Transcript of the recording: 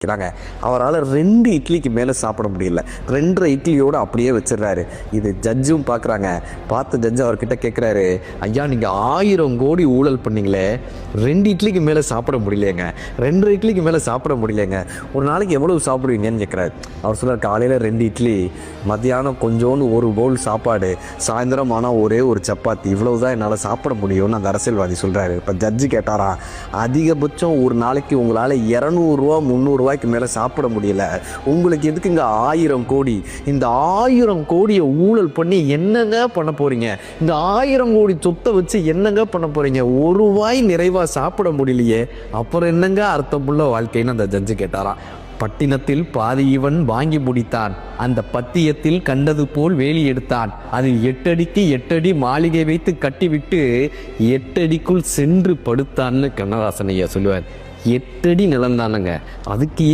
ாங்க அவரால் 2 இட்லிக்கு மேலே சாப்பிட முடியல. 2.5 இட்லியோடு அப்படியே வச்சிடறாரு. இது ஜட்ஜும் பார்க்குறாங்க. பார்த்த ஜட்ஜு அவர்கிட்ட கேட்குறாரு, ஐயா நீங்கள் 1000 கோடி ஊழல் பண்ணீங்களே, 2 இட்லிக்கு மேலே சாப்பிட முடியலையேங்க, 2.5 இட்லிக்கு மேலே சாப்பிட முடியலையேங்க, ஒரு நாளைக்கு எவ்வளவு சாப்பிடுவீங்கன்னு கேட்குறாரு. அவர் சொல்கிறார், காலையில் 2 இட்லி, மத்தியானம் கொஞ்சோன்னு 1 பவுல் சாப்பாடு, சாயந்தரம் ஆனால் ஒரே ஒரு சப்பாத்தி, இவ்வளவு தான் என்னால் சாப்பிட முடியும்னு அந்த அரசியல்வாதி சொல்கிறாரு. இப்போ ஜட்ஜு கேட்டாரா, அதிகபட்சம் ஒரு நாளைக்கு உங்களால் 200 ரூபா 300 ரூபாய்க்கு மேலே சாப்பிட முடியல, உங்களுக்கு எதுக்குங்க 1000 கோடி? இந்த 1000 கோடியை ஊழல் பண்ணி என்னங்க பண்ண போறீங்க? இந்த 1000 கோடி சொத்தை வச்சு என்னங்க பண்ண போறீங்க? ஒரு வாய் நிறைவா சாப்பிட முடியலையே, அப்புறம் என்னங்க அர்த்தமுள்ள வாழ்க்கைன்னு அந்த ஜட்ஜு கேட்டாராம். பட்டினத்தில் பாதி இவன் வாங்கி முடித்தான், அந்த பத்தியத்தில் கண்டது போல் வேலி எடுத்தான், அதில் 8 அடிக்கு 8 அடி மாளிகை வைத்து கட்டிவிட்டு 8 அடிக்குள் சென்று படுத்தான்னு கண்ணதாசன் ஐயா சொல்லுவார். 8 அடி நிலம் தானுங்க, அதுக்கு